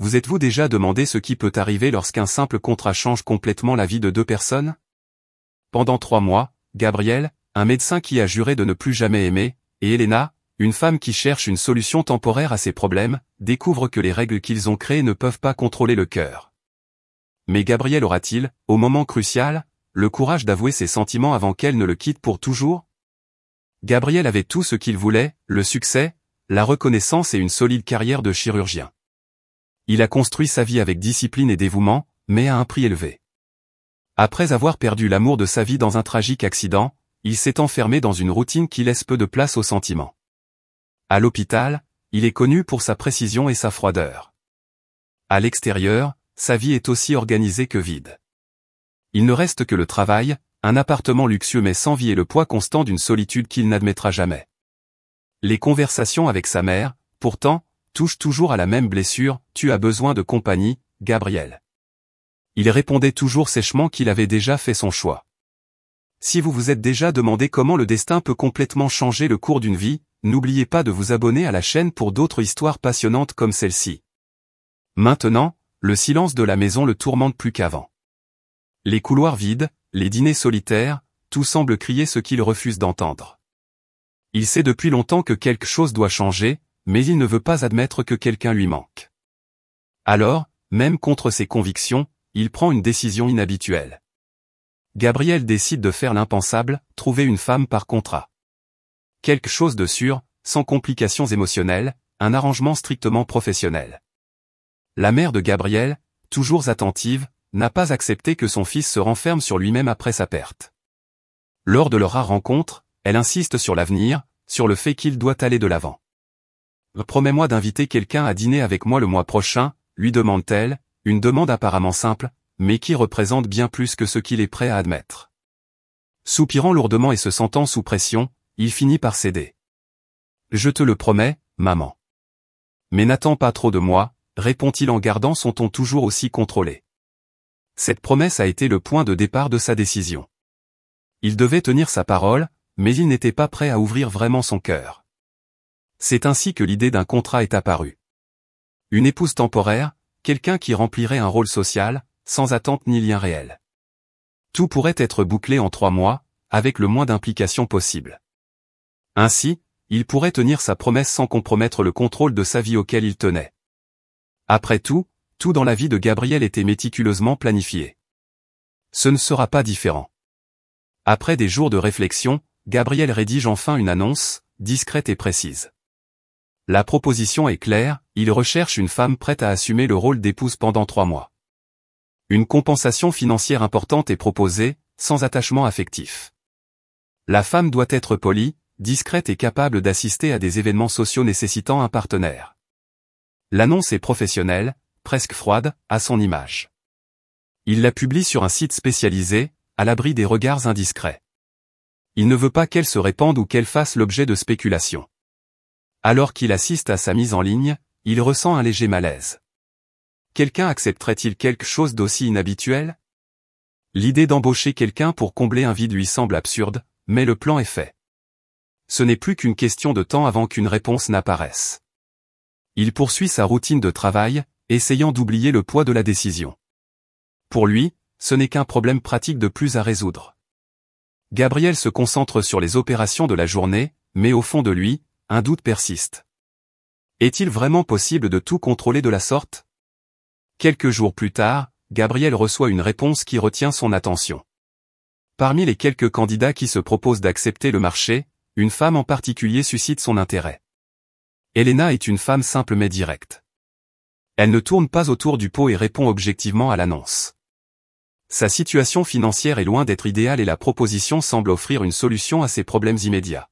vous êtes-vous déjà demandé ce qui peut arriver lorsqu'un simple contrat change complètement la vie de deux personnes? Pendant 3 mois, Gabriel, un médecin qui a juré de ne plus jamais aimer, et Elena, une femme qui cherche une solution temporaire à ses problèmes, découvrent que les règles qu'ils ont créées ne peuvent pas contrôler le cœur. Mais Gabriel aura-t-il, au moment crucial, le courage d'avouer ses sentiments avant qu'elle ne le quitte pour toujours? Gabriel avait tout ce qu'il voulait, le succès, la reconnaissance et une solide carrière de chirurgien. Il a construit sa vie avec discipline et dévouement, mais à un prix élevé. Après avoir perdu l'amour de sa vie dans un tragique accident, il s'est enfermé dans une routine qui laisse peu de place aux sentiments. À l'hôpital, il est connu pour sa précision et sa froideur. À l'extérieur, sa vie est aussi organisée que vide. Il ne reste que le travail, un appartement luxueux mais sans vie et le poids constant d'une solitude qu'il n'admettra jamais. Les conversations avec sa mère, pourtant, touchent toujours à la même blessure, « Tu as besoin de compagnie, Gabriel ». Il répondait toujours sèchement qu'il avait déjà fait son choix. Si vous vous êtes déjà demandé comment le destin peut complètement changer le cours d'une vie, n'oubliez pas de vous abonner à la chaîne pour d'autres histoires passionnantes comme celle-ci. Maintenant, le silence de la maison le tourmente plus qu'avant. Les couloirs vides, les dîners solitaires, tout semble crier ce qu'il refuse d'entendre. Il sait depuis longtemps que quelque chose doit changer, mais il ne veut pas admettre que quelqu'un lui manque. Alors, même contre ses convictions, il prend une décision inhabituelle. Gabriel décide de faire l'impensable, trouver une femme par contrat. Quelque chose de sûr, sans complications émotionnelles, un arrangement strictement professionnel. La mère de Gabriel, toujours attentive, n'a pas accepté que son fils se renferme sur lui-même après sa perte. Lors de leur rare rencontre, elle insiste sur l'avenir, sur le fait qu'il doit aller de l'avant. « Promets-moi d'inviter quelqu'un à dîner avec moi le mois prochain », lui demande-t-elle, une demande apparemment simple, mais qui représente bien plus que ce qu'il est prêt à admettre. Soupirant lourdement et se sentant sous pression, il finit par céder. « Je te le promets, maman. »« Mais n'attends pas trop de moi », répond-il en gardant son ton toujours aussi contrôlé. Cette promesse a été le point de départ de sa décision. Il devait tenir sa parole, mais il n'était pas prêt à ouvrir vraiment son cœur. C'est ainsi que l'idée d'un contrat est apparue. Une épouse temporaire, quelqu'un qui remplirait un rôle social, sans attente ni lien réel. Tout pourrait être bouclé en 3 mois, avec le moins d'implications possible. Ainsi, il pourrait tenir sa promesse sans compromettre le contrôle de sa vie auquel il tenait. Après tout, tout dans la vie de Gabriel était méticuleusement planifié. Ce ne sera pas différent. Après des jours de réflexion, Gabriel rédige enfin une annonce, discrète et précise. La proposition est claire, il recherche une femme prête à assumer le rôle d'épouse pendant 3 mois. Une compensation financière importante est proposée, sans attachement affectif. La femme doit être polie, discrète et capable d'assister à des événements sociaux nécessitant un partenaire. L'annonce est professionnelle, presque froide, à son image. Il la publie sur un site spécialisé, à l'abri des regards indiscrets. Il ne veut pas qu'elle se répande ou qu'elle fasse l'objet de spéculations. Alors qu'il assiste à sa mise en ligne, il ressent un léger malaise. Quelqu'un accepterait-il quelque chose d'aussi inhabituel? L'idée d'embaucher quelqu'un pour combler un vide lui semble absurde, mais le plan est fait. Ce n'est plus qu'une question de temps avant qu'une réponse n'apparaisse. Il poursuit sa routine de travail, essayant d'oublier le poids de la décision. Pour lui, ce n'est qu'un problème pratique de plus à résoudre. Gabriel se concentre sur les opérations de la journée, mais au fond de lui, un doute persiste. Est-il vraiment possible de tout contrôler de la sorte? Quelques jours plus tard, Gabriel reçoit une réponse qui retient son attention. Parmi les quelques candidats qui se proposent d'accepter le marché, une femme en particulier suscite son intérêt. Elena est une femme simple mais directe. Elle ne tourne pas autour du pot et répond objectivement à l'annonce. Sa situation financière est loin d'être idéale et la proposition semble offrir une solution à ses problèmes immédiats.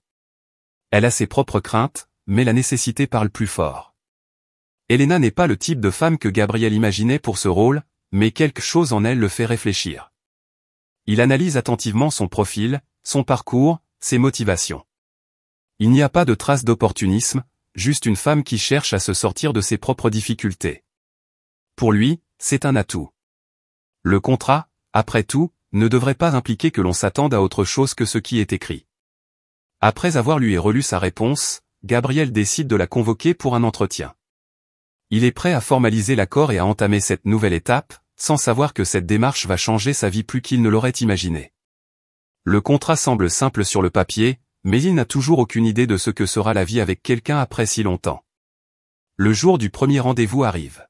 Elle a ses propres craintes, mais la nécessité parle plus fort. Elena n'est pas le type de femme que Gabriel imaginait pour ce rôle, mais quelque chose en elle le fait réfléchir. Il analyse attentivement son profil, son parcours, ses motivations. Il n'y a pas de trace d'opportunisme, juste une femme qui cherche à se sortir de ses propres difficultés. Pour lui, c'est un atout. Le contrat, après tout, ne devrait pas impliquer que l'on s'attende à autre chose que ce qui est écrit. Après avoir lu et relu sa réponse, Gabriel décide de la convoquer pour un entretien. Il est prêt à formaliser l'accord et à entamer cette nouvelle étape, sans savoir que cette démarche va changer sa vie plus qu'il ne l'aurait imaginé. Le contrat semble simple sur le papier, mais il n'a toujours aucune idée de ce que sera la vie avec quelqu'un après si longtemps. Le jour du premier rendez-vous arrive.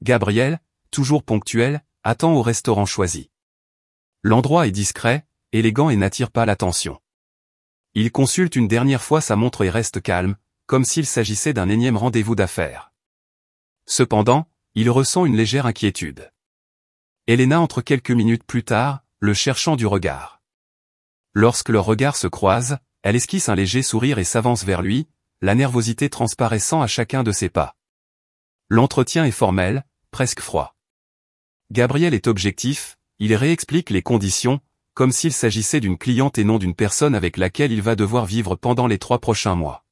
Gabriel, toujours ponctuel, attend au restaurant choisi. L'endroit est discret, élégant et n'attire pas l'attention. Il consulte une dernière fois sa montre et reste calme, comme s'il s'agissait d'un énième rendez-vous d'affaires. Cependant, il ressent une légère inquiétude. Elena entre quelques minutes plus tard, le cherchant du regard. Lorsque leurs regards se croisent, elle esquisse un léger sourire et s'avance vers lui, la nervosité transparaissant à chacun de ses pas. L'entretien est formel, presque froid. Gabriel est objectif, il réexplique les conditions, comme s'il s'agissait d'une cliente et non d'une personne avec laquelle il va devoir vivre pendant les 3 prochains mois.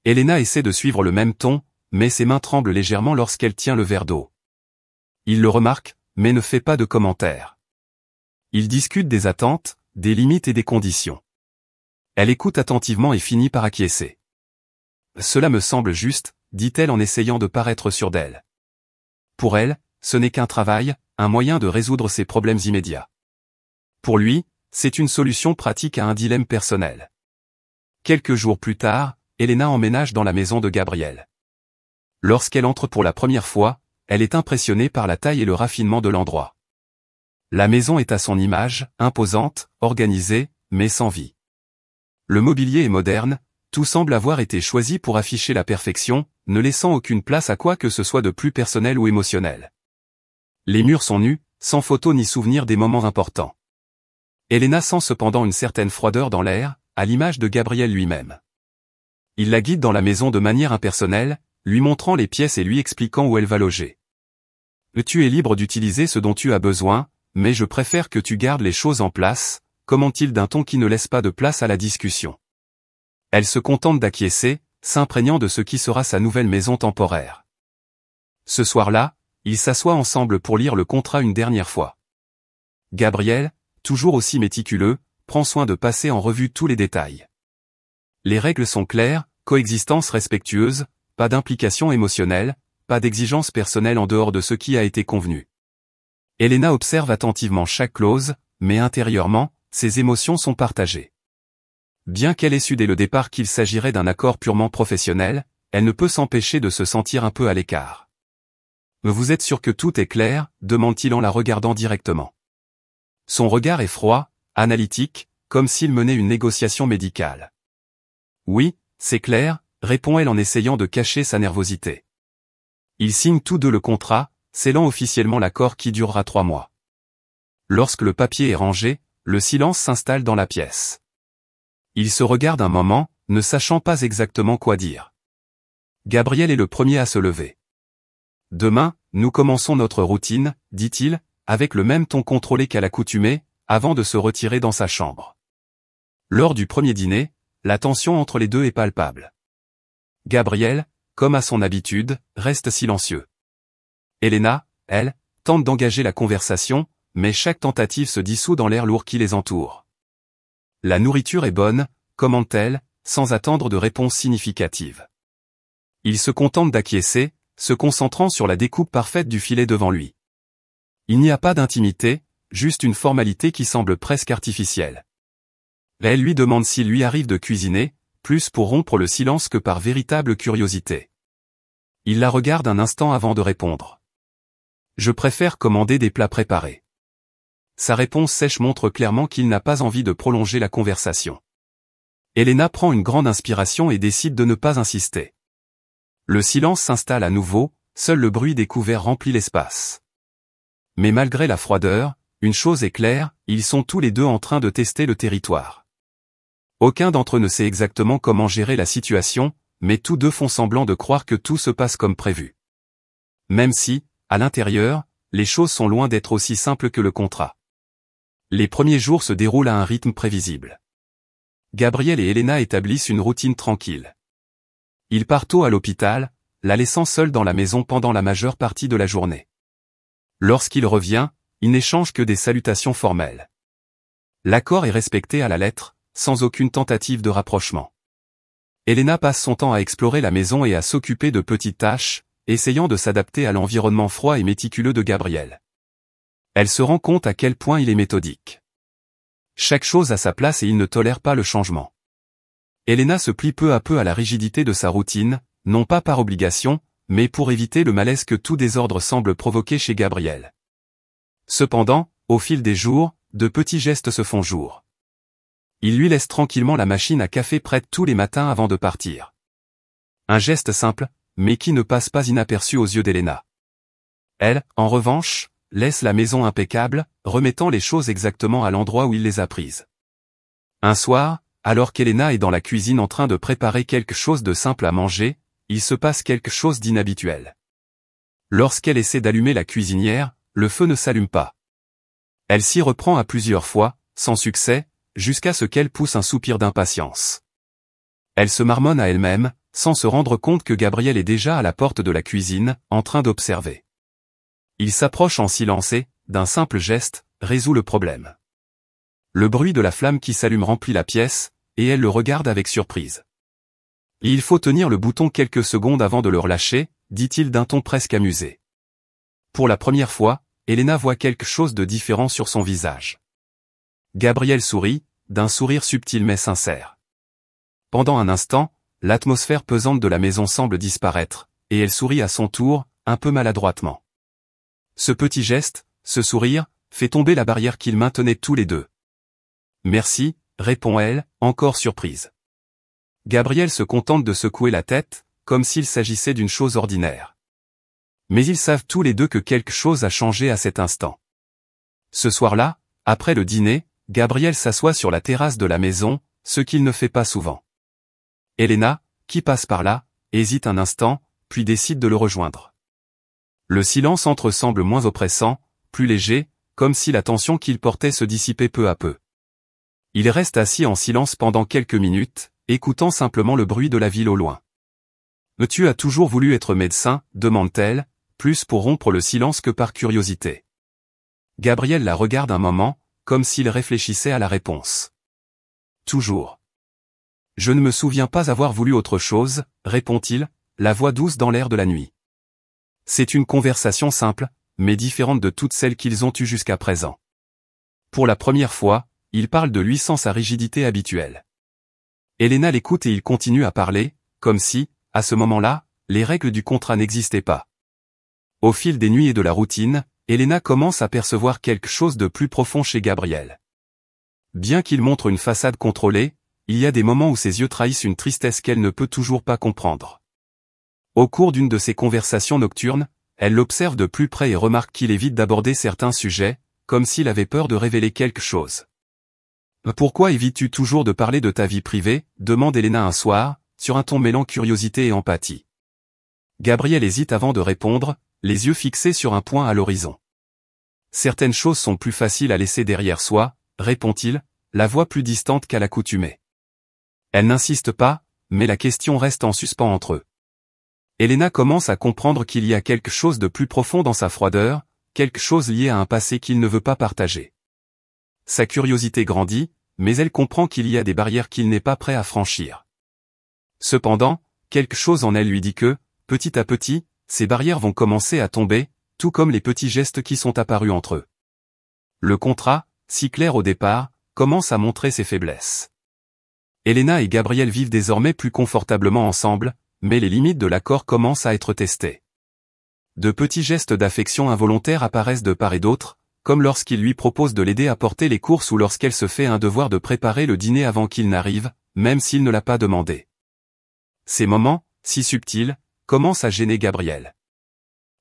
Elena essaie de suivre le même ton, mais ses mains tremblent légèrement lorsqu'elle tient le verre d'eau. Il le remarque, mais ne fait pas de commentaire. Ils discutent des attentes, des limites et des conditions. Elle écoute attentivement et finit par acquiescer. « Cela me semble juste », dit-elle en essayant de paraître sûre d'elle. Pour elle, ce n'est qu'un travail, un moyen de résoudre ses problèmes immédiats. Pour lui, c'est une solution pratique à un dilemme personnel. Quelques jours plus tard, Elena emménage dans la maison de Gabriel. Lorsqu'elle entre pour la première fois, elle est impressionnée par la taille et le raffinement de l'endroit. La maison est à son image, imposante, organisée, mais sans vie. Le mobilier est moderne, tout semble avoir été choisi pour afficher la perfection, ne laissant aucune place à quoi que ce soit de plus personnel ou émotionnel. Les murs sont nus, sans photos ni souvenirs des moments importants. Elena sent cependant une certaine froideur dans l'air, à l'image de Gabriel lui-même. Il la guide dans la maison de manière impersonnelle, lui montrant les pièces et lui expliquant où elle va loger. « Tu es libre d'utiliser ce dont tu as besoin, mais je préfère que tu gardes les choses en place », commente-t-il d'un ton qui ne laisse pas de place à la discussion. Elle se contente d'acquiescer, s'imprégnant de ce qui sera sa nouvelle maison temporaire. Ce soir-là, ils s'assoient ensemble pour lire le contrat une dernière fois. Gabriel, toujours aussi méticuleux, prend soin de passer en revue tous les détails. Les règles sont claires, coexistence respectueuse, pas d'implication émotionnelle, pas d'exigence personnelle en dehors de ce qui a été convenu. Elena observe attentivement chaque clause, mais intérieurement, ses émotions sont partagées. Bien qu'elle ait su dès le départ qu'il s'agirait d'un accord purement professionnel, elle ne peut s'empêcher de se sentir un peu à l'écart. « Vous êtes sûr que tout est clair ?» demande-t-il en la regardant directement. Son regard est froid, analytique, comme s'il menait une négociation médicale. « Oui, c'est clair », répond-elle en essayant de cacher sa nervosité. Ils signent tous deux le contrat, scellant officiellement l'accord qui durera 3 mois. Lorsque le papier est rangé, le silence s'installe dans la pièce. Ils se regardent un moment, ne sachant pas exactement quoi dire. Gabriel est le premier à se lever. « Demain, nous commençons notre routine, » dit-il, avec le même ton contrôlé qu'à l'accoutumée, avant de se retirer dans sa chambre. Lors du premier dîner, la tension entre les deux est palpable. Gabriel, comme à son habitude, reste silencieux. Elena, elle, tente d'engager la conversation, mais chaque tentative se dissout dans l'air lourd qui les entoure. La nourriture est bonne, commente-t-elle, sans attendre de réponse significative. Il se contente d'acquiescer, se concentrant sur la découpe parfaite du filet devant lui. Il n'y a pas d'intimité, juste une formalité qui semble presque artificielle. Elle lui demande s'il lui arrive de cuisiner, plus pour rompre le silence que par véritable curiosité. Il la regarde un instant avant de répondre. « Je préfère commander des plats préparés. » Sa réponse sèche montre clairement qu'il n'a pas envie de prolonger la conversation. Elena prend une grande inspiration et décide de ne pas insister. Le silence s'installe à nouveau, seul le bruit des couverts remplit l'espace. Mais malgré la froideur, une chose est claire, ils sont tous les deux en train de tester le territoire. Aucun d'entre eux ne sait exactement comment gérer la situation, mais tous deux font semblant de croire que tout se passe comme prévu. Même si, à l'intérieur, les choses sont loin d'être aussi simples que le contrat. Les premiers jours se déroulent à un rythme prévisible. Gabriel et Elena établissent une routine tranquille. Ils partent tôt à l'hôpital, la laissant seule dans la maison pendant la majeure partie de la journée. Lorsqu'il revient, il n'échange que des salutations formelles. L'accord est respecté à la lettre, sans aucune tentative de rapprochement. Elena passe son temps à explorer la maison et à s'occuper de petites tâches, essayant de s'adapter à l'environnement froid et méticuleux de Gabriel. Elle se rend compte à quel point il est méthodique. Chaque chose a sa place et il ne tolère pas le changement. Elena se plie peu à peu à la rigidité de sa routine, non pas par obligation, mais pour éviter le malaise que tout désordre semble provoquer chez Gabriel. Cependant, au fil des jours, de petits gestes se font jour. Il lui laisse tranquillement la machine à café prête tous les matins avant de partir. Un geste simple, mais qui ne passe pas inaperçu aux yeux d'Elena. Elle, en revanche, laisse la maison impeccable, remettant les choses exactement à l'endroit où il les a prises. Un soir, alors qu'Elena est dans la cuisine en train de préparer quelque chose de simple à manger, il se passe quelque chose d'inhabituel. Lorsqu'elle essaie d'allumer la cuisinière, le feu ne s'allume pas. Elle s'y reprend à plusieurs fois, sans succès, jusqu'à ce qu'elle pousse un soupir d'impatience. Elle se marmonne à elle-même, sans se rendre compte que Gabriel est déjà à la porte de la cuisine, en train d'observer. Il s'approche en silence et, d'un simple geste, résout le problème. Le bruit de la flamme qui s'allume remplit la pièce, et elle le regarde avec surprise. Il faut tenir le bouton quelques secondes avant de le relâcher, dit-il d'un ton presque amusé. Pour la première fois, Elena voit quelque chose de différent sur son visage. Gabriel sourit, d'un sourire subtil mais sincère. Pendant un instant, l'atmosphère pesante de la maison semble disparaître, et elle sourit à son tour, un peu maladroitement. Ce petit geste, ce sourire, fait tomber la barrière qu'ils maintenaient tous les deux. « Merci », répond-elle, encore surprise. Gabriel se contente de secouer la tête, comme s'il s'agissait d'une chose ordinaire. Mais ils savent tous les deux que quelque chose a changé à cet instant. Ce soir-là, après le dîner, Gabriel s'assoit sur la terrasse de la maison, ce qu'il ne fait pas souvent. Elena, qui passe par là, hésite un instant, puis décide de le rejoindre. Le silence entre semble moins oppressant, plus léger, comme si la tension qu'il portait se dissipait peu à peu. Il reste assis en silence pendant quelques minutes, écoutant simplement le bruit de la ville au loin. « Mais tu as toujours voulu être médecin ?» demande-t-elle, plus pour rompre le silence que par curiosité. Gabriel la regarde un moment, comme s'il réfléchissait à la réponse. « Toujours. »« Je ne me souviens pas avoir voulu autre chose, » répond-il, la voix douce dans l'air de la nuit. C'est une conversation simple, mais différente de toutes celles qu'ils ont eues jusqu'à présent. Pour la première fois, il parle de lui sans sa rigidité habituelle. Elena l'écoute et il continue à parler, comme si, à ce moment-là, les règles du contrat n'existaient pas. Au fil des nuits et de la routine, Elena commence à percevoir quelque chose de plus profond chez Gabriel. Bien qu'il montre une façade contrôlée, il y a des moments où ses yeux trahissent une tristesse qu'elle ne peut toujours pas comprendre. Au cours d'une de ces conversations nocturnes, elle l'observe de plus près et remarque qu'il évite d'aborder certains sujets, comme s'il avait peur de révéler quelque chose. « Pourquoi évites-tu toujours de parler de ta vie privée ?» demande Elena un soir, sur un ton mêlant curiosité et empathie. Gabriel hésite avant de répondre, les yeux fixés sur un point à l'horizon. « Certaines choses sont plus faciles à laisser derrière soi, » répond-il, la voix plus distante qu'à l'accoutumée. Elle n'insiste pas, mais la question reste en suspens entre eux. Elena commence à comprendre qu'il y a quelque chose de plus profond dans sa froideur, quelque chose lié à un passé qu'il ne veut pas partager. Sa curiosité grandit, mais elle comprend qu'il y a des barrières qu'il n'est pas prêt à franchir. Cependant, quelque chose en elle lui dit que, petit à petit, ces barrières vont commencer à tomber, tout comme les petits gestes qui sont apparus entre eux. Le contrat, si clair au départ, commence à montrer ses faiblesses. Elena et Gabriel vivent désormais plus confortablement ensemble, mais les limites de l'accord commencent à être testées. De petits gestes d'affection involontaires apparaissent de part et d'autre, comme lorsqu'il lui propose de l'aider à porter les courses ou lorsqu'elle se fait un devoir de préparer le dîner avant qu'il n'arrive, même s'il ne l'a pas demandé. Ces moments, si subtils, commencent à gêner Gabriel.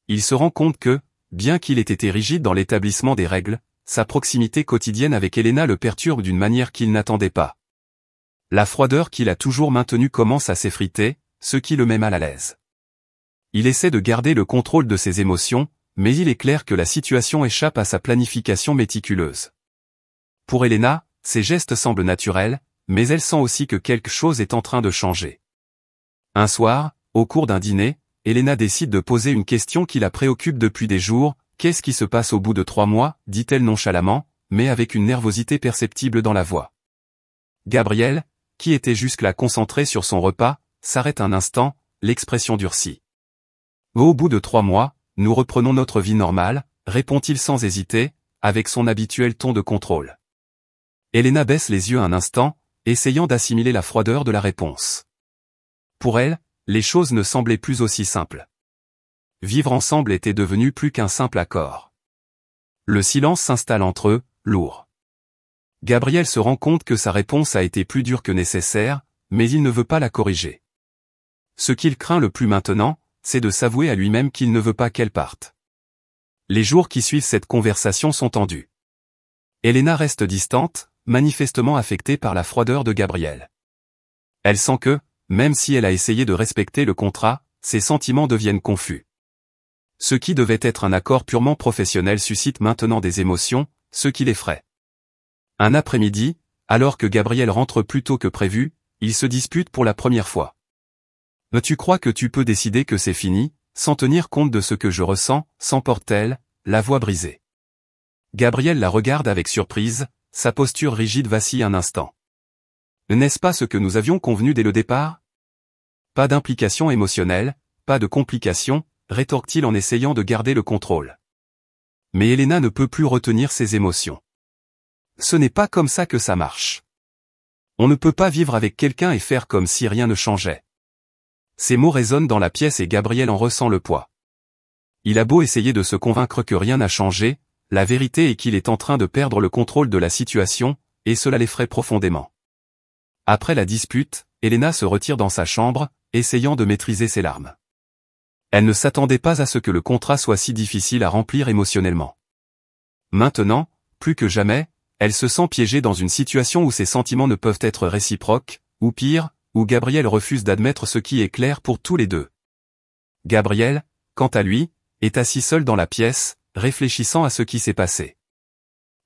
Il se rend compte que, bien qu'il ait été rigide dans l'établissement des règles, sa proximité quotidienne avec Elena le perturbe d'une manière qu'il n'attendait pas. La froideur qu'il a toujours maintenue commence à s'effriter, ce qui le met mal à l'aise. Il essaie de garder le contrôle de ses émotions, mais il est clair que la situation échappe à sa planification méticuleuse. Pour Elena, ses gestes semblent naturels, mais elle sent aussi que quelque chose est en train de changer. Un soir, au cours d'un dîner, Elena décide de poser une question qui la préoccupe depuis des jours. « Qu'est-ce qui se passe au bout de 3 mois ?» dit-elle nonchalamment, mais avec une nervosité perceptible dans la voix. Gabriel, qui était jusque-là concentré sur son repas, s'arrête un instant, l'expression durcie. Au bout de 3 mois, nous reprenons notre vie normale, répond-il sans hésiter, avec son habituel ton de contrôle. Elena baisse les yeux un instant, essayant d'assimiler la froideur de la réponse. Pour elle, les choses ne semblaient plus aussi simples. Vivre ensemble était devenu plus qu'un simple accord. Le silence s'installe entre eux, lourd. Gabriel se rend compte que sa réponse a été plus dure que nécessaire, mais il ne veut pas la corriger. Ce qu'il craint le plus maintenant, c'est de s'avouer à lui-même qu'il ne veut pas qu'elle parte. Les jours qui suivent cette conversation sont tendus. Elena reste distante, manifestement affectée par la froideur de Gabriel. Elle sent que, même si elle a essayé de respecter le contrat, ses sentiments deviennent confus. Ce qui devait être un accord purement professionnel suscite maintenant des émotions, ce qui l'effraie. Un après-midi, alors que Gabriel rentre plus tôt que prévu, ils se disputent pour la première fois. « Tu crois que tu peux décider que c'est fini, sans tenir compte de ce que je ressens ?» s'emporte-t-elle, la voix brisée. Gabriel la regarde avec surprise, sa posture rigide vacille un instant. « N'est-ce pas ce que nous avions convenu dès le départ ? Pas d'implication émotionnelle, pas de complications, rétorque-t-il en essayant de garder le contrôle. Mais Elena ne peut plus retenir ses émotions. Ce n'est pas comme ça que ça marche. On ne peut pas vivre avec quelqu'un et faire comme si rien ne changeait. Ces mots résonnent dans la pièce et Gabriel en ressent le poids. Il a beau essayer de se convaincre que rien n'a changé, la vérité est qu'il est en train de perdre le contrôle de la situation, et cela l'effraie profondément. Après la dispute, Elena se retire dans sa chambre, essayant de maîtriser ses larmes. Elle ne s'attendait pas à ce que le contrat soit si difficile à remplir émotionnellement. Maintenant, plus que jamais, elle se sent piégée dans une situation où ses sentiments ne peuvent être réciproques, ou pire, où Gabriel refuse d'admettre ce qui est clair pour tous les deux. Gabriel, quant à lui, est assis seul dans la pièce, réfléchissant à ce qui s'est passé.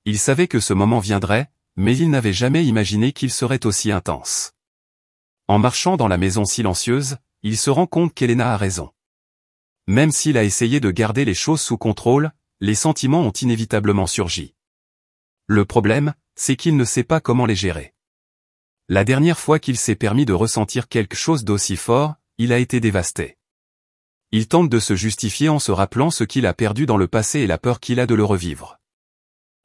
Il savait que ce moment viendrait, mais il n'avait jamais imaginé qu'il serait aussi intense. En marchant dans la maison silencieuse, il se rend compte qu'Elena a raison. Même s'il a essayé de garder les choses sous contrôle, les sentiments ont inévitablement surgi. Le problème, c'est qu'il ne sait pas comment les gérer. La dernière fois qu'il s'est permis de ressentir quelque chose d'aussi fort, il a été dévasté. Il tente de se justifier en se rappelant ce qu'il a perdu dans le passé et la peur qu'il a de le revivre.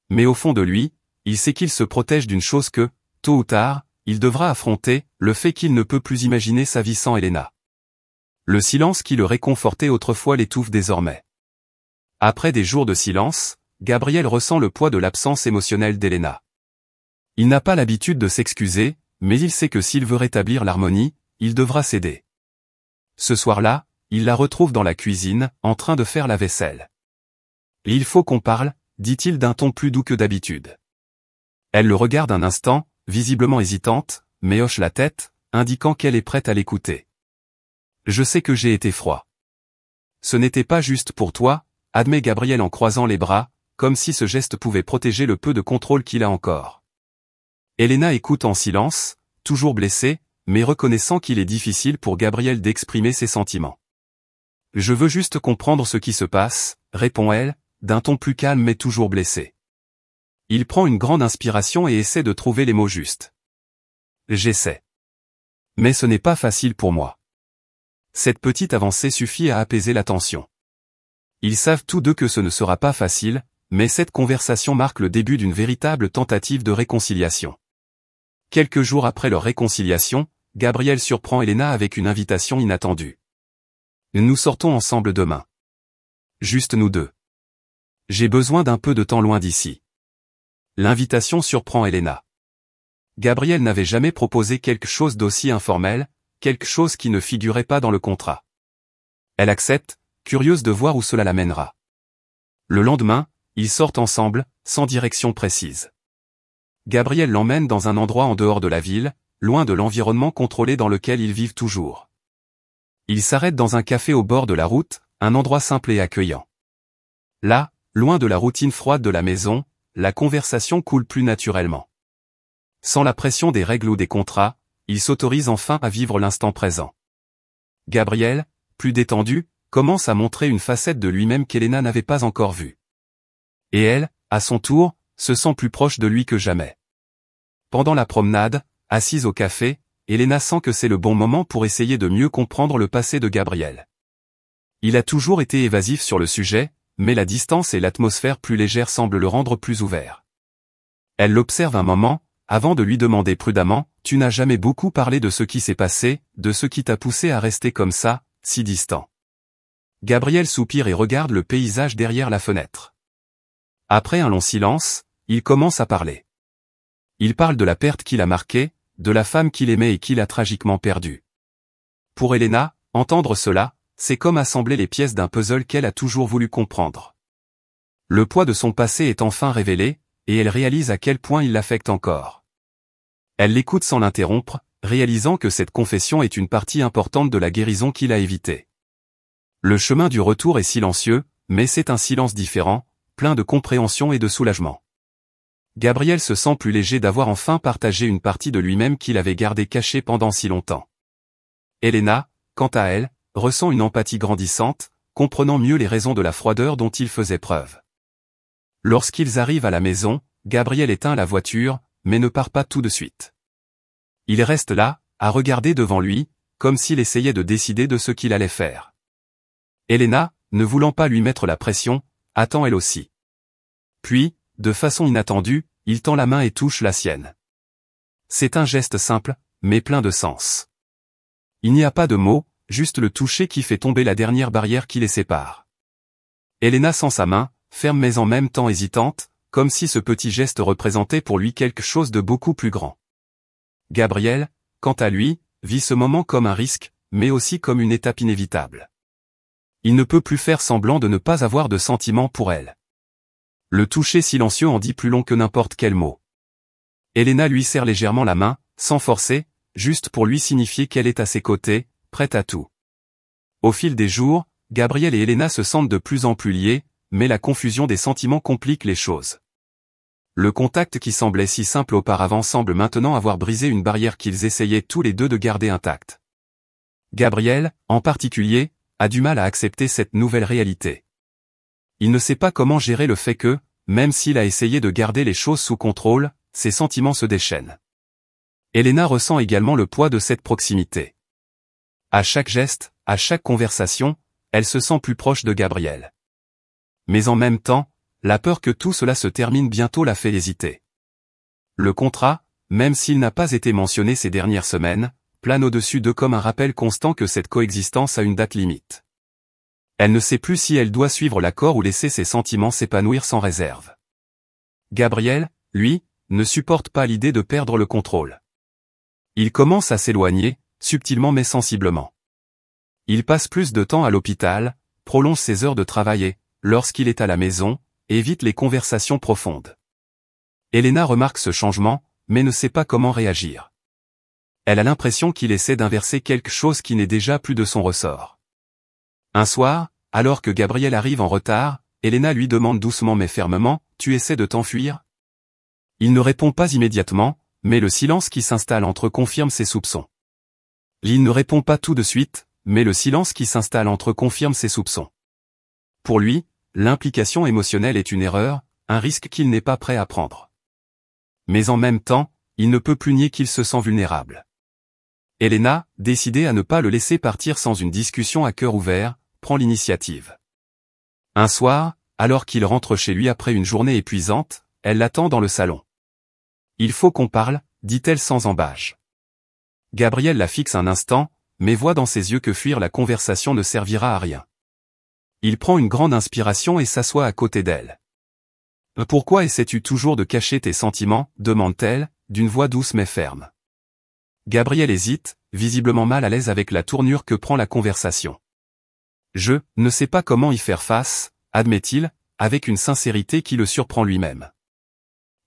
Mais au fond de lui, il sait qu'il se protège d'une chose que, tôt ou tard, il devra affronter, le fait qu'il ne peut plus imaginer sa vie sans Elena. Le silence qui le réconfortait autrefois l'étouffe désormais. Après des jours de silence, Gabriel ressent le poids de l'absence émotionnelle d'Elena. Il n'a pas l'habitude de s'excuser, mais il sait que s'il veut rétablir l'harmonie, il devra céder. Ce soir-là, il la retrouve dans la cuisine, en train de faire la vaisselle. « Il faut qu'on parle », dit-il d'un ton plus doux que d'habitude. Elle le regarde un instant, visiblement hésitante, mais hoche la tête, indiquant qu'elle est prête à l'écouter. « Je sais que j'ai été froid. Ce n'était pas juste pour toi, » admet Gabriel en croisant les bras, comme si ce geste pouvait protéger le peu de contrôle qu'il a encore. Elena écoute en silence, toujours blessée, mais reconnaissant qu'il est difficile pour Gabriel d'exprimer ses sentiments. « Je veux juste comprendre ce qui se passe, » répond-elle, d'un ton plus calme mais toujours blessé. Il prend une grande inspiration et essaie de trouver les mots justes. « J'essaie. Mais ce n'est pas facile pour moi. » Cette petite avancée suffit à apaiser la tension. Ils savent tous deux que ce ne sera pas facile, mais cette conversation marque le début d'une véritable tentative de réconciliation. Quelques jours après leur réconciliation, Gabriel surprend Elena avec une invitation inattendue. « Nous sortons ensemble demain. Juste nous deux. J'ai besoin d'un peu de temps loin d'ici. » L'invitation surprend Elena. Gabriel n'avait jamais proposé quelque chose d'aussi informel, quelque chose qui ne figurait pas dans le contrat. Elle accepte, curieuse de voir où cela l'amènera. Le lendemain, ils sortent ensemble, sans direction précise. Gabriel l'emmène dans un endroit en dehors de la ville, loin de l'environnement contrôlé dans lequel ils vivent toujours. Ils s'arrêtent dans un café au bord de la route, un endroit simple et accueillant. Là, loin de la routine froide de la maison, la conversation coule plus naturellement. Sans la pression des règles ou des contrats, ils s'autorisent enfin à vivre l'instant présent. Gabriel, plus détendu, commence à montrer une facette de lui-même qu'Elena n'avait pas encore vue. Et elle, à son tour, se sent plus proche de lui que jamais. Pendant la promenade, assise au café, Elena sent que c'est le bon moment pour essayer de mieux comprendre le passé de Gabriel. Il a toujours été évasif sur le sujet, mais la distance et l'atmosphère plus légère semblent le rendre plus ouvert. Elle l'observe un moment, avant de lui demander prudemment, « Tu n'as jamais beaucoup parlé de ce qui s'est passé, de ce qui t'a poussé à rester comme ça, si distant. » Gabriel soupire et regarde le paysage derrière la fenêtre. Après un long silence, il commence à parler. Il parle de la perte qu'il a marquée, de la femme qu'il aimait et qu'il a tragiquement perdue. Pour Elena, entendre cela, c'est comme assembler les pièces d'un puzzle qu'elle a toujours voulu comprendre. Le poids de son passé est enfin révélé, et elle réalise à quel point il l'affecte encore. Elle l'écoute sans l'interrompre, réalisant que cette confession est une partie importante de la guérison qu'il a évitée. Le chemin du retour est silencieux, mais c'est un silence différent, plein de compréhension et de soulagement. Gabriel se sent plus léger d'avoir enfin partagé une partie de lui-même qu'il avait gardée cachée pendant si longtemps. Elena, quant à elle, ressent une empathie grandissante, comprenant mieux les raisons de la froideur dont il faisait preuve. Lorsqu'ils arrivent à la maison, Gabriel éteint la voiture, mais ne part pas tout de suite. Il reste là, à regarder devant lui, comme s'il essayait de décider de ce qu'il allait faire. Elena, ne voulant pas lui mettre la pression, attend elle aussi. Puis, de façon inattendue, il tend la main et touche la sienne. C'est un geste simple, mais plein de sens. Il n'y a pas de mots, juste le toucher qui fait tomber la dernière barrière qui les sépare. Elena sent sa main, ferme mais en même temps hésitante, comme si ce petit geste représentait pour lui quelque chose de beaucoup plus grand. Gabriel, quant à lui, vit ce moment comme un risque, mais aussi comme une étape inévitable. Il ne peut plus faire semblant de ne pas avoir de sentiments pour elle. Le toucher silencieux en dit plus long que n'importe quel mot. Elena lui serre légèrement la main, sans forcer, juste pour lui signifier qu'elle est à ses côtés, prête à tout. Au fil des jours, Gabriel et Elena se sentent de plus en plus liés, mais la confusion des sentiments complique les choses. Le contact qui semblait si simple auparavant semble maintenant avoir brisé une barrière qu'ils essayaient tous les deux de garder intacte. Gabriel, en particulier, a du mal à accepter cette nouvelle réalité. Il ne sait pas comment gérer le fait que, même s'il a essayé de garder les choses sous contrôle, ses sentiments se déchaînent. Elena ressent également le poids de cette proximité. À chaque geste, à chaque conversation, elle se sent plus proche de Gabriel. Mais en même temps, la peur que tout cela se termine bientôt la fait hésiter. Le contrat, même s'il n'a pas été mentionné ces dernières semaines, plane au-dessus d'eux comme un rappel constant que cette coexistence a une date limite. Elle ne sait plus si elle doit suivre l'accord ou laisser ses sentiments s'épanouir sans réserve. Gabriel, lui, ne supporte pas l'idée de perdre le contrôle. Il commence à s'éloigner, subtilement mais sensiblement. Il passe plus de temps à l'hôpital, prolonge ses heures de travail et, lorsqu'il est à la maison, évite les conversations profondes. Elena remarque ce changement, mais ne sait pas comment réagir. Elle a l'impression qu'il essaie d'inverser quelque chose qui n'est déjà plus de son ressort. Un soir, alors que Gabriel arrive en retard, Elena lui demande doucement mais fermement, « Tu essaies de t'enfuir ?» Il ne répond pas immédiatement, mais le silence qui s'installe entre eux confirme ses soupçons. Il ne répond pas tout de suite, mais le silence qui s'installe entre eux confirme ses soupçons. Pour lui, l'implication émotionnelle est une erreur, un risque qu'il n'est pas prêt à prendre. Mais en même temps, il ne peut plus nier qu'il se sent vulnérable. Elena, décidée à ne pas le laisser partir sans une discussion à cœur ouvert, prend l'initiative. Un soir, alors qu'il rentre chez lui après une journée épuisante, elle l'attend dans le salon. « Il faut qu'on parle », dit-elle sans ambages. Gabriel la fixe un instant, mais voit dans ses yeux que fuir la conversation ne servira à rien. Il prend une grande inspiration et s'assoit à côté d'elle. « Pourquoi essaies-tu toujours de cacher tes sentiments ?» demande-t-elle, d'une voix douce mais ferme. Gabriel hésite, visiblement mal à l'aise avec la tournure que prend la conversation. « Je ne sais pas comment y faire face », admet-il, avec une sincérité qui le surprend lui-même.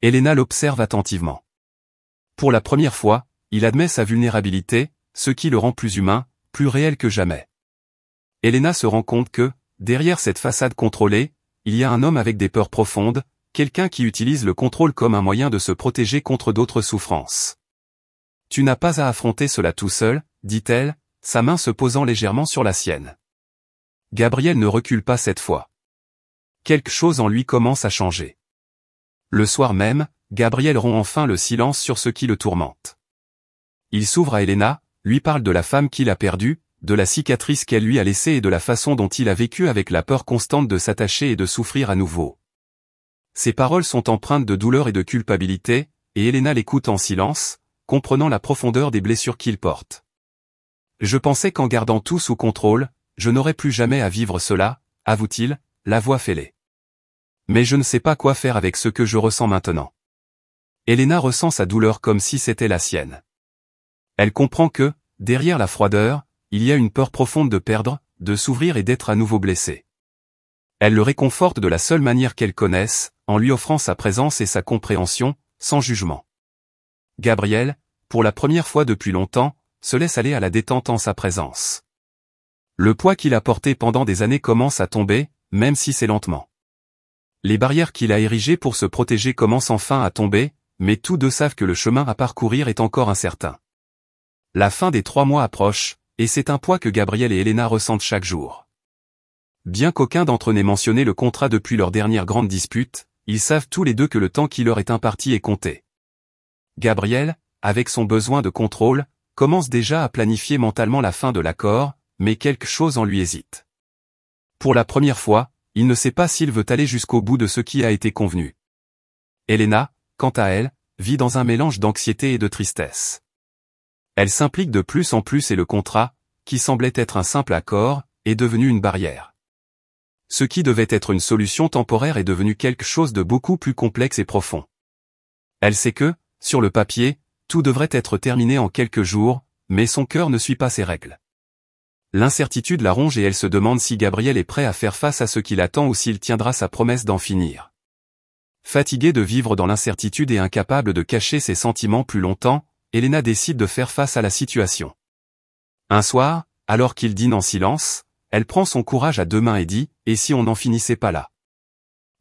Elena l'observe attentivement. Pour la première fois, il admet sa vulnérabilité, ce qui le rend plus humain, plus réel que jamais. Elena se rend compte que, derrière cette façade contrôlée, il y a un homme avec des peurs profondes, quelqu'un qui utilise le contrôle comme un moyen de se protéger contre d'autres souffrances. « Tu n'as pas à affronter cela tout seul, » dit-elle, sa main se posant légèrement sur la sienne. Gabriel ne recule pas cette fois. Quelque chose en lui commence à changer. Le soir même, Gabriel rompt enfin le silence sur ce qui le tourmente. Il s'ouvre à Elena, lui parle de la femme qu'il a perdue, de la cicatrice qu'elle lui a laissée et de la façon dont il a vécu avec la peur constante de s'attacher et de souffrir à nouveau. Ses paroles sont empreintes de douleur et de culpabilité, et Elena l'écoute en silence, comprenant la profondeur des blessures qu'il porte. Je pensais qu'en gardant tout sous contrôle, je n'aurais plus jamais à vivre cela, avoue-t-il, la voix fêlée. Mais je ne sais pas quoi faire avec ce que je ressens maintenant. Elena ressent sa douleur comme si c'était la sienne. Elle comprend que, derrière la froideur, il y a une peur profonde de perdre, de s'ouvrir et d'être à nouveau blessée. Elle le réconforte de la seule manière qu'elle connaisse, en lui offrant sa présence et sa compréhension, sans jugement. Gabriel, pour la première fois depuis longtemps, se laisse aller à la détente en sa présence. Le poids qu'il a porté pendant des années commence à tomber, même si c'est lentement. Les barrières qu'il a érigées pour se protéger commencent enfin à tomber, mais tous deux savent que le chemin à parcourir est encore incertain. La fin des 3 mois approche, et c'est un poids que Gabriel et Elena ressentent chaque jour. Bien qu'aucun d'entre eux n'ait mentionné le contrat depuis leur dernière grande dispute, ils savent tous les deux que le temps qui leur est imparti est compté. Gabriel, avec son besoin de contrôle, commence déjà à planifier mentalement la fin de l'accord, mais quelque chose en lui hésite. Pour la première fois, il ne sait pas s'il veut aller jusqu'au bout de ce qui a été convenu. Elena, quant à elle, vit dans un mélange d'anxiété et de tristesse. Elle s'implique de plus en plus et le contrat, qui semblait être un simple accord, est devenu une barrière. Ce qui devait être une solution temporaire est devenu quelque chose de beaucoup plus complexe et profond. Elle sait que, sur le papier, tout devrait être terminé en quelques jours, mais son cœur ne suit pas ces règles. L'incertitude la ronge et elle se demande si Gabriel est prêt à faire face à ce qui l'attend ou s'il tiendra sa promesse d'en finir. Fatiguée de vivre dans l'incertitude et incapable de cacher ses sentiments plus longtemps, Elena décide de faire face à la situation. Un soir, alors qu'il dîne en silence, elle prend son courage à 2 mains et dit « Et si on n'en finissait pas là ?»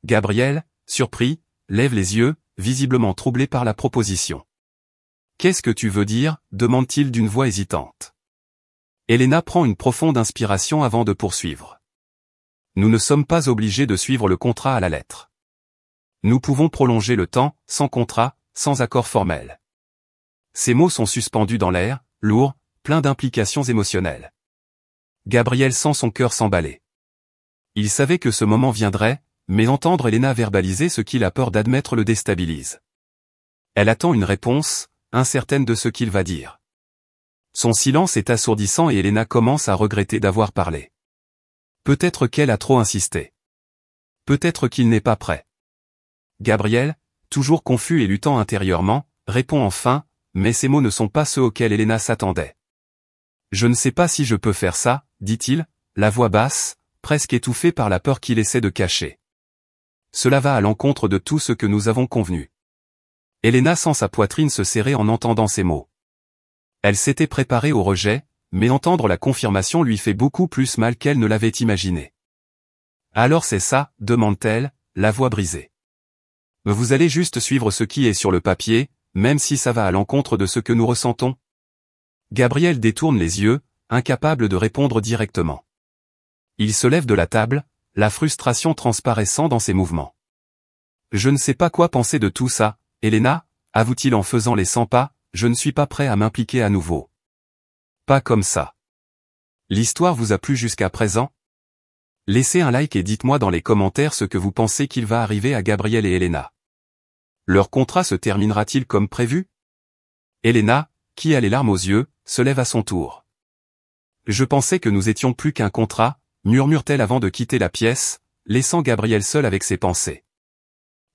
Gabriel, surpris, lève les yeux, visiblement troublé par la proposition. « Qu'est-ce que tu veux dire ?» demande-t-il d'une voix hésitante. Elena prend une profonde inspiration avant de poursuivre. « Nous ne sommes pas obligés de suivre le contrat à la lettre. Nous pouvons prolonger le temps, sans contrat, sans accord formel. » Ces mots sont suspendus dans l'air, lourds, pleins d'implications émotionnelles. Gabriel sent son cœur s'emballer. Il savait que ce moment viendrait, mais entendre Elena verbaliser ce qu'il a peur d'admettre le déstabilise. Elle attend une réponse, incertaine de ce qu'il va dire. Son silence est assourdissant et Elena commence à regretter d'avoir parlé. Peut-être qu'elle a trop insisté. Peut-être qu'il n'est pas prêt. Gabriel, toujours confus et luttant intérieurement, répond enfin, mais ces mots ne sont pas ceux auxquels Elena s'attendait. « Je ne sais pas si je peux faire ça, » dit-il, la voix basse, presque étouffée par la peur qu'il essaie de cacher. Cela va à l'encontre de tout ce que nous avons convenu. Elena sent sa poitrine se serrer en entendant ces mots. Elle s'était préparée au rejet, mais entendre la confirmation lui fait beaucoup plus mal qu'elle ne l'avait imaginé. « Alors c'est ça ?» demande-t-elle, la voix brisée. « Vous allez juste suivre ce qui est sur le papier, même si ça va à l'encontre de ce que nous ressentons ?» Gabriel détourne les yeux, incapable de répondre directement. Il se lève de la table, la frustration transparaissant dans ses mouvements. « Je ne sais pas quoi penser de tout ça, Elena, avoue-t-il en faisant les 100 pas, je ne suis pas prêt à m'impliquer à nouveau. Pas comme ça. L'histoire vous a plu jusqu'à présent? Laissez un like et dites-moi dans les commentaires ce que vous pensez qu'il va arriver à Gabriel et Elena. Leur contrat se terminera-t-il comme prévu? Elena, qui a les larmes aux yeux, se lève à son tour. Je pensais que nous étions plus qu'un contrat, murmure-t-elle avant de quitter la pièce, laissant Gabriel seul avec ses pensées.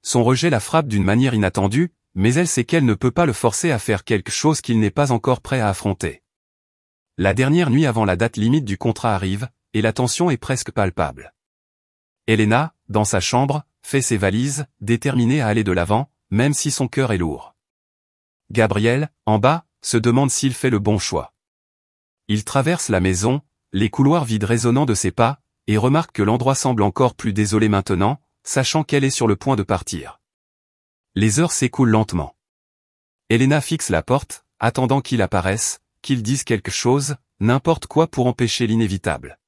Son rejet la frappe d'une manière inattendue, mais elle sait qu'elle ne peut pas le forcer à faire quelque chose qu'il n'est pas encore prêt à affronter. La dernière nuit avant la date limite du contrat arrive, et la tension est presque palpable. Elena, dans sa chambre, fait ses valises, déterminée à aller de l'avant, même si son cœur est lourd. Gabriel, en bas, se demande s'il fait le bon choix. Il traverse la maison, les couloirs vides résonnant de ses pas, et remarque que l'endroit semble encore plus désolé maintenant, sachant qu'elle est sur le point de partir. Les heures s'écoulent lentement. Elena fixe la porte, attendant qu'il apparaisse, qu'il dise quelque chose, n'importe quoi pour empêcher l'inévitable.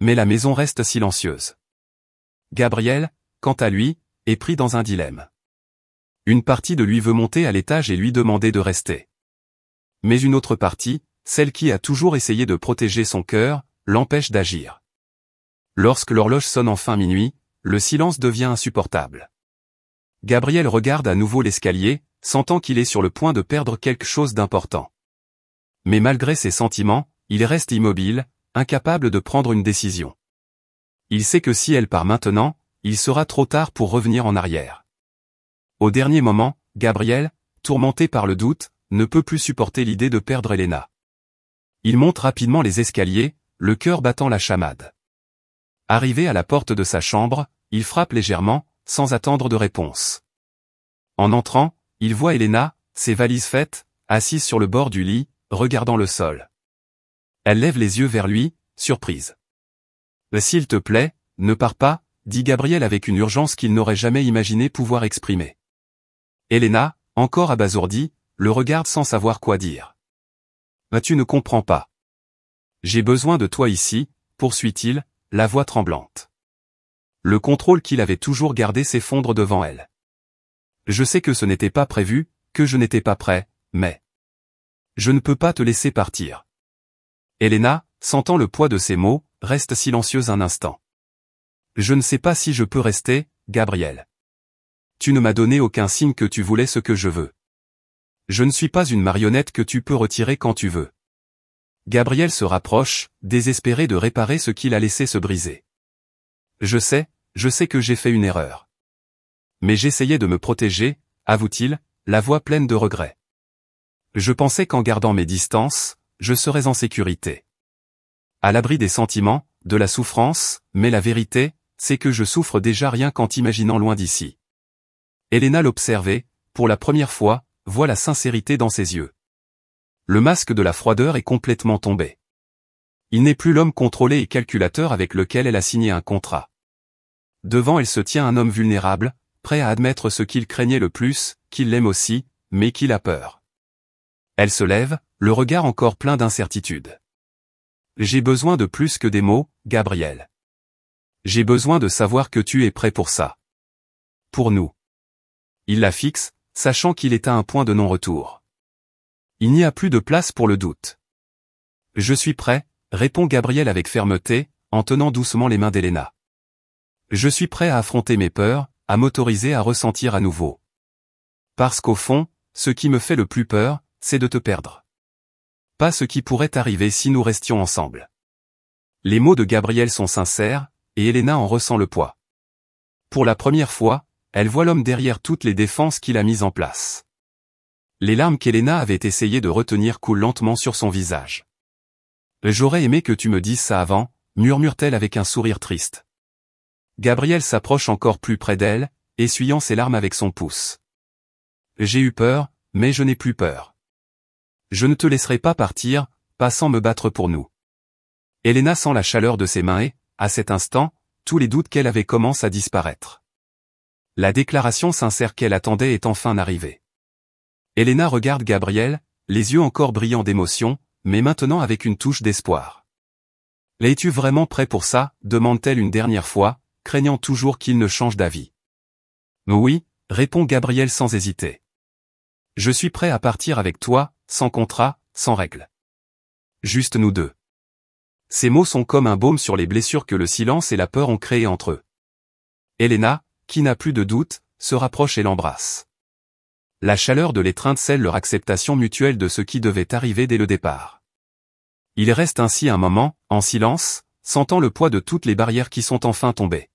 Mais la maison reste silencieuse. Gabriel, quant à lui, est pris dans un dilemme. Une partie de lui veut monter à l'étage et lui demander de rester. Mais une autre partie, celle qui a toujours essayé de protéger son cœur, l'empêche d'agir. Lorsque l'horloge sonne enfin minuit, le silence devient insupportable. Gabriel regarde à nouveau l'escalier, sentant qu'il est sur le point de perdre quelque chose d'important. Mais malgré ses sentiments, il reste immobile, incapable de prendre une décision. Il sait que si elle part maintenant, il sera trop tard pour revenir en arrière. Au dernier moment, Gabriel, tourmenté par le doute, ne peut plus supporter l'idée de perdre Elena. Il monte rapidement les escaliers, le cœur battant la chamade. Arrivé à la porte de sa chambre, il frappe légèrement, sans attendre de réponse. En entrant, il voit Elena, ses valises faites, assise sur le bord du lit, regardant le sol. Elle lève les yeux vers lui, surprise. « S'il te plaît, ne pars pas », dit Gabriel avec une urgence qu'il n'aurait jamais imaginé pouvoir exprimer. Elena, encore abasourdie, le regarde sans savoir quoi dire. « Tu ne comprends pas. J'ai besoin de toi ici, poursuit-il, la voix tremblante. Le contrôle qu'il avait toujours gardé s'effondre devant elle. Je sais que ce n'était pas prévu, que je n'étais pas prêt, mais... Je ne peux pas te laisser partir. Elena, sentant le poids de ces mots, reste silencieuse un instant. Je ne sais pas si je peux rester, Gabriel. Tu ne m'as donné aucun signe que tu voulais ce que je veux. Je ne suis pas une marionnette que tu peux retirer quand tu veux. Gabriel se rapproche, désespéré de réparer ce qu'il a laissé se briser. Je sais que j'ai fait une erreur. Mais j'essayais de me protéger, avoue-t-il, la voix pleine de regret. Je pensais qu'en gardant mes distances, je serais en sécurité. À l'abri des sentiments, de la souffrance, mais la vérité, c'est que je souffre déjà rien qu'en t'imaginant loin d'ici. Elena l'observait, pour la première fois, voit la sincérité dans ses yeux. Le masque de la froideur est complètement tombé. Il n'est plus l'homme contrôlé et calculateur avec lequel elle a signé un contrat. Devant elle se tient un homme vulnérable, prêt à admettre ce qu'il craignait le plus, qu'il l'aime aussi, mais qu'il a peur. Elle se lève, le regard encore plein d'incertitude. J'ai besoin de plus que des mots, Gabriel. J'ai besoin de savoir que tu es prêt pour ça. Pour nous. Il la fixe, sachant qu'il est à un point de non-retour. Il n'y a plus de place pour le doute. Je suis prêt, répond Gabriel avec fermeté, en tenant doucement les mains d'Elena. Je suis prêt à affronter mes peurs, à m'autoriser à ressentir à nouveau. Parce qu'au fond, ce qui me fait le plus peur, c'est de te perdre. Pas ce qui pourrait arriver si nous restions ensemble. Les mots de Gabriel sont sincères, et Elena en ressent le poids. Pour la première fois, elle voit l'homme derrière toutes les défenses qu'il a mises en place. Les larmes qu'Elena avait essayé de retenir coulent lentement sur son visage. J'aurais aimé que tu me dises ça avant, murmure-t-elle avec un sourire triste. Gabriel s'approche encore plus près d'elle, essuyant ses larmes avec son pouce. J'ai eu peur, mais je n'ai plus peur. Je ne te laisserai pas partir, pas sans me battre pour nous. Elena sent la chaleur de ses mains et, à cet instant, tous les doutes qu'elle avait commencent à disparaître. La déclaration sincère qu'elle attendait est enfin arrivée. Elena regarde Gabriel, les yeux encore brillants d'émotion, mais maintenant avec une touche d'espoir. « Es-tu vraiment prêt pour ça ?» demande-t-elle une dernière fois, craignant toujours qu'il ne change d'avis. « Oui », répond Gabriel sans hésiter. « Je suis prêt à partir avec toi, sans contrat, sans règles. Juste nous deux. » Ces mots sont comme un baume sur les blessures que le silence et la peur ont créées entre eux. Elena, qui n'a plus de doute, se rapproche et l'embrasse. La chaleur de l'étreinte scelle leur acceptation mutuelle de ce qui devait arriver dès le départ. Ils restent ainsi un moment, en silence, sentant le poids de toutes les barrières qui sont enfin tombées.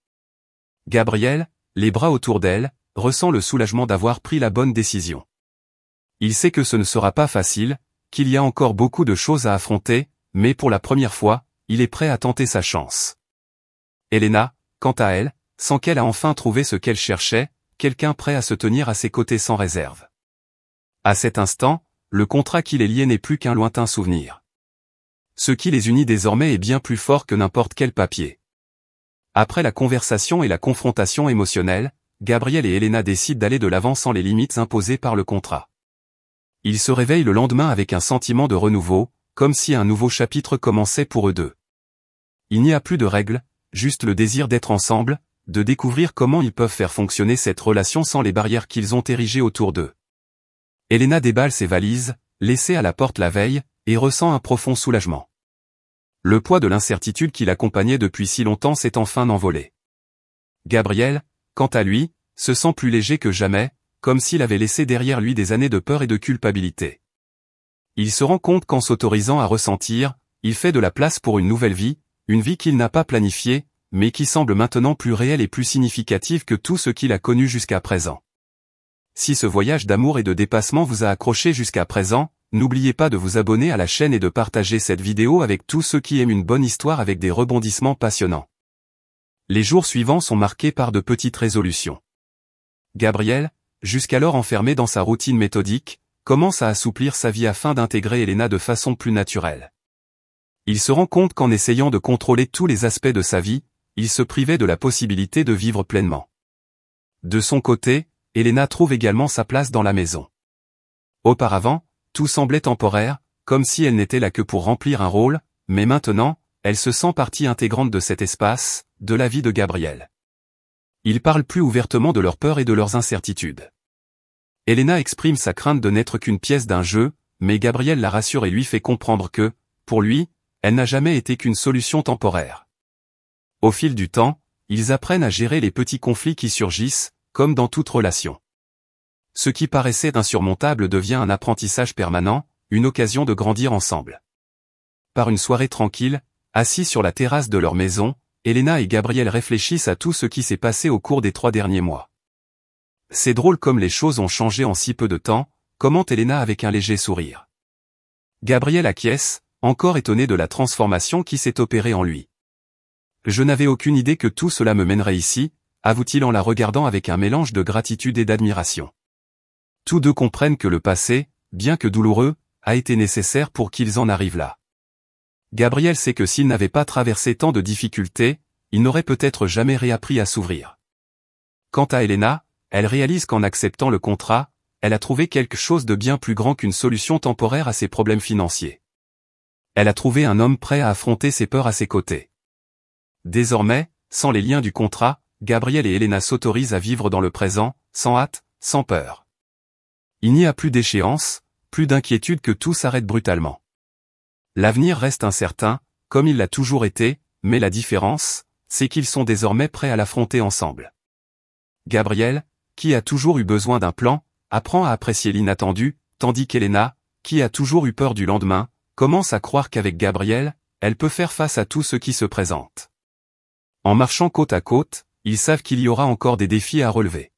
Gabriel, les bras autour d'elle, ressent le soulagement d'avoir pris la bonne décision. Il sait que ce ne sera pas facile, qu'il y a encore beaucoup de choses à affronter, mais pour la première fois, il est prêt à tenter sa chance. Elena, quant à elle, sent qu'elle a enfin trouvé ce qu'elle cherchait, quelqu'un prêt à se tenir à ses côtés sans réserve. À cet instant, le contrat qui les liait n'est plus qu'un lointain souvenir. Ce qui les unit désormais est bien plus fort que n'importe quel papier. Après la conversation et la confrontation émotionnelle, Gabriel et Elena décident d'aller de l'avant sans les limites imposées par le contrat. Ils se réveillent le lendemain avec un sentiment de renouveau, comme si un nouveau chapitre commençait pour eux deux. Il n'y a plus de règles, juste le désir d'être ensemble, de découvrir comment ils peuvent faire fonctionner cette relation sans les barrières qu'ils ont érigées autour d'eux. Elena déballe ses valises, laissées à la porte la veille, et ressent un profond soulagement. Le poids de l'incertitude qui l'accompagnait depuis si longtemps s'est enfin envolé. Gabriel, quant à lui, se sent plus léger que jamais, comme s'il avait laissé derrière lui des années de peur et de culpabilité. Il se rend compte qu'en s'autorisant à ressentir, il fait de la place pour une nouvelle vie, une vie qu'il n'a pas planifiée, mais qui semble maintenant plus réelle et plus significative que tout ce qu'il a connu jusqu'à présent. Si ce voyage d'amour et de dépassement vous a accroché jusqu'à présent, n'oubliez pas de vous abonner à la chaîne et de partager cette vidéo avec tous ceux qui aiment une bonne histoire avec des rebondissements passionnants. Les jours suivants sont marqués par de petites résolutions. Gabriel, jusqu'alors enfermé dans sa routine méthodique, commence à assouplir sa vie afin d'intégrer Elena de façon plus naturelle. Il se rend compte qu'en essayant de contrôler tous les aspects de sa vie, il se privait de la possibilité de vivre pleinement. De son côté, Elena trouve également sa place dans la maison. Auparavant, tout semblait temporaire, comme si elle n'était là que pour remplir un rôle, mais maintenant, elle se sent partie intégrante de cet espace, de la vie de Gabriel. Ils parlent plus ouvertement de leurs peurs et de leurs incertitudes. Elena exprime sa crainte de n'être qu'une pièce d'un jeu, mais Gabriel la rassure et lui fait comprendre que, pour lui, elle n'a jamais été qu'une solution temporaire. Au fil du temps, ils apprennent à gérer les petits conflits qui surgissent, comme dans toute relation. Ce qui paraissait insurmontable devient un apprentissage permanent, une occasion de grandir ensemble. Par une soirée tranquille, assis sur la terrasse de leur maison, Elena et Gabriel réfléchissent à tout ce qui s'est passé au cours des 3 derniers mois. C'est drôle comme les choses ont changé en si peu de temps, commente Elena avec un léger sourire. Gabriel acquiesce, encore étonné de la transformation qui s'est opérée en lui. Je n'avais aucune idée que tout cela me mènerait ici, avoue-t-il en la regardant avec un mélange de gratitude et d'admiration. Tous deux comprennent que le passé, bien que douloureux, a été nécessaire pour qu'ils en arrivent là. Gabriel sait que s'il n'avait pas traversé tant de difficultés, il n'aurait peut-être jamais réappris à s'ouvrir. Quant à Elena, elle réalise qu'en acceptant le contrat, elle a trouvé quelque chose de bien plus grand qu'une solution temporaire à ses problèmes financiers. Elle a trouvé un homme prêt à affronter ses peurs à ses côtés. Désormais, sans les liens du contrat, Gabriel et Elena s'autorisent à vivre dans le présent, sans hâte, sans peur. Il n'y a plus d'échéance, plus d'inquiétude que tout s'arrête brutalement. L'avenir reste incertain, comme il l'a toujours été, mais la différence, c'est qu'ils sont désormais prêts à l'affronter ensemble. Gabriel, qui a toujours eu besoin d'un plan, apprend à apprécier l'inattendu, tandis qu'Elena, qui a toujours eu peur du lendemain, commence à croire qu'avec Gabriel, elle peut faire face à tout ce qui se présente. En marchant côte à côte, ils savent qu'il y aura encore des défis à relever.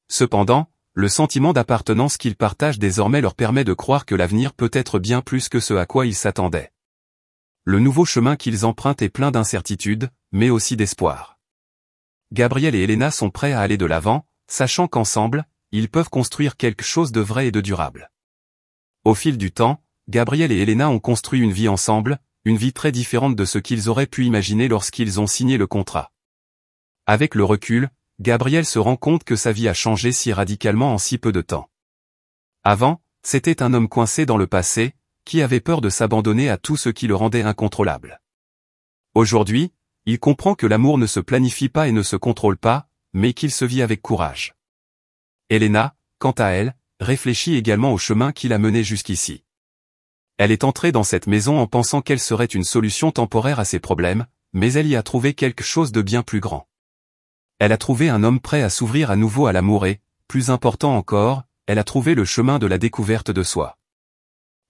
Cependant, le sentiment d'appartenance qu'ils partagent désormais leur permet de croire que l'avenir peut être bien plus que ce à quoi ils s'attendaient. Le nouveau chemin qu'ils empruntent est plein d'incertitudes, mais aussi d'espoir. Gabriel et Elena sont prêts à aller de l'avant, sachant qu'ensemble, ils peuvent construire quelque chose de vrai et de durable. Au fil du temps, Gabriel et Elena ont construit une vie ensemble, une vie très différente de ce qu'ils auraient pu imaginer lorsqu'ils ont signé le contrat. Avec le recul, Gabriel se rend compte que sa vie a changé si radicalement en si peu de temps. Avant, c'était un homme coincé dans le passé, qui avait peur de s'abandonner à tout ce qui le rendait incontrôlable. Aujourd'hui, il comprend que l'amour ne se planifie pas et ne se contrôle pas, mais qu'il se vit avec courage. Elena, quant à elle, réfléchit également au chemin qui l'a menée jusqu'ici. Elle est entrée dans cette maison en pensant qu'elle serait une solution temporaire à ses problèmes, mais elle y a trouvé quelque chose de bien plus grand. Elle a trouvé un homme prêt à s'ouvrir à nouveau à l'amour et, plus important encore, elle a trouvé le chemin de la découverte de soi.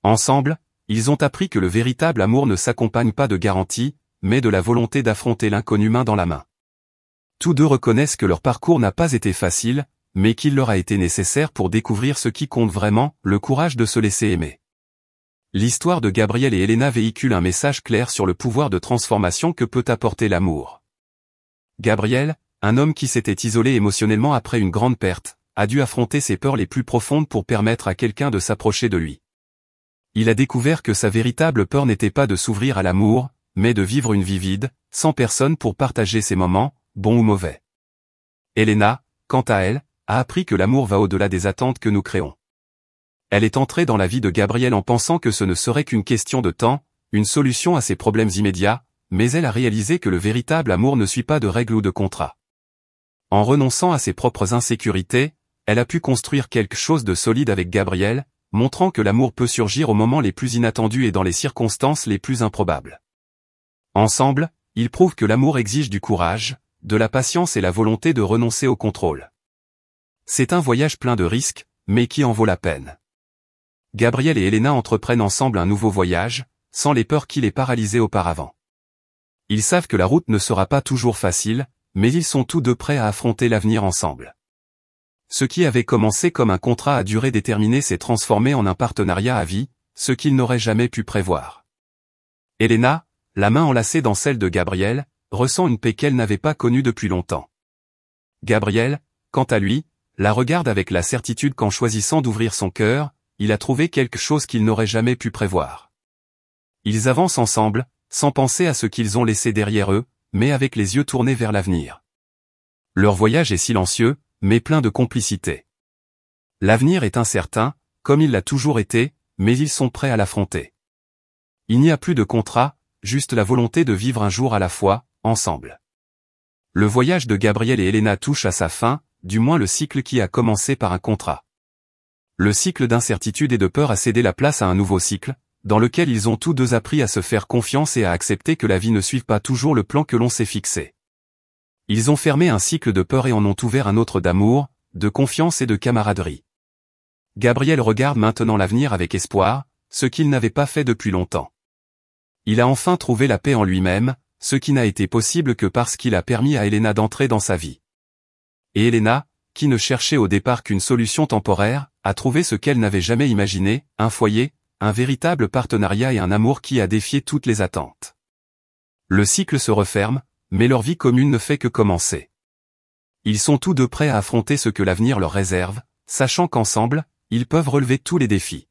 Ensemble, ils ont appris que le véritable amour ne s'accompagne pas de garanties, mais de la volonté d'affronter l'inconnu main dans la main. Tous deux reconnaissent que leur parcours n'a pas été facile, mais qu'il leur a été nécessaire pour découvrir ce qui compte vraiment, le courage de se laisser aimer. L'histoire de Gabriel et Elena véhicule un message clair sur le pouvoir de transformation que peut apporter l'amour. Gabriel, un homme qui s'était isolé émotionnellement après une grande perte, a dû affronter ses peurs les plus profondes pour permettre à quelqu'un de s'approcher de lui. Il a découvert que sa véritable peur n'était pas de s'ouvrir à l'amour, mais de vivre une vie vide, sans personne pour partager ses moments, bons ou mauvais. Elena, quant à elle, a appris que l'amour va au-delà des attentes que nous créons. Elle est entrée dans la vie de Gabriel en pensant que ce ne serait qu'une question de temps, une solution à ses problèmes immédiats, mais elle a réalisé que le véritable amour ne suit pas de règles ou de contrats. En renonçant à ses propres insécurités, elle a pu construire quelque chose de solide avec Gabriel, montrant que l'amour peut surgir aux moments les plus inattendus et dans les circonstances les plus improbables. Ensemble, ils prouvent que l'amour exige du courage, de la patience et la volonté de renoncer au contrôle. C'est un voyage plein de risques, mais qui en vaut la peine. Gabriel et Elena entreprennent ensemble un nouveau voyage, sans les peurs qui les paralysaient auparavant. Ils savent que la route ne sera pas toujours facile, mais ils sont tous deux prêts à affronter l'avenir ensemble. Ce qui avait commencé comme un contrat à durée déterminée s'est transformé en un partenariat à vie, ce qu'ils n'auraient jamais pu prévoir. Elena, la main enlacée dans celle de Gabriel, ressent une paix qu'elle n'avait pas connue depuis longtemps. Gabriel, quant à lui, la regarde avec la certitude qu'en choisissant d'ouvrir son cœur, il a trouvé quelque chose qu'il n'aurait jamais pu prévoir. Ils avancent ensemble, sans penser à ce qu'ils ont laissé derrière eux, mais avec les yeux tournés vers l'avenir. Leur voyage est silencieux, mais plein de complicité. L'avenir est incertain, comme il l'a toujours été, mais ils sont prêts à l'affronter. Il n'y a plus de contrat, juste la volonté de vivre un jour à la fois, ensemble. Le voyage de Gabriel et Elena touche à sa fin, du moins le cycle qui a commencé par un contrat. Le cycle d'incertitude et de peur a cédé la place à un nouveau cycle, dans lequel ils ont tous deux appris à se faire confiance et à accepter que la vie ne suive pas toujours le plan que l'on s'est fixé. Ils ont fermé un cycle de peur et en ont ouvert un autre d'amour, de confiance et de camaraderie. Gabriel regarde maintenant l'avenir avec espoir, ce qu'il n'avait pas fait depuis longtemps. Il a enfin trouvé la paix en lui-même, ce qui n'a été possible que parce qu'il a permis à Elena d'entrer dans sa vie. Et Elena, qui ne cherchait au départ qu'une solution temporaire, a trouvé ce qu'elle n'avait jamais imaginé, un foyer, un véritable partenariat et un amour qui a défié toutes les attentes. Le cycle se referme, mais leur vie commune ne fait que commencer. Ils sont tous deux prêts à affronter ce que l'avenir leur réserve, sachant qu'ensemble, ils peuvent relever tous les défis.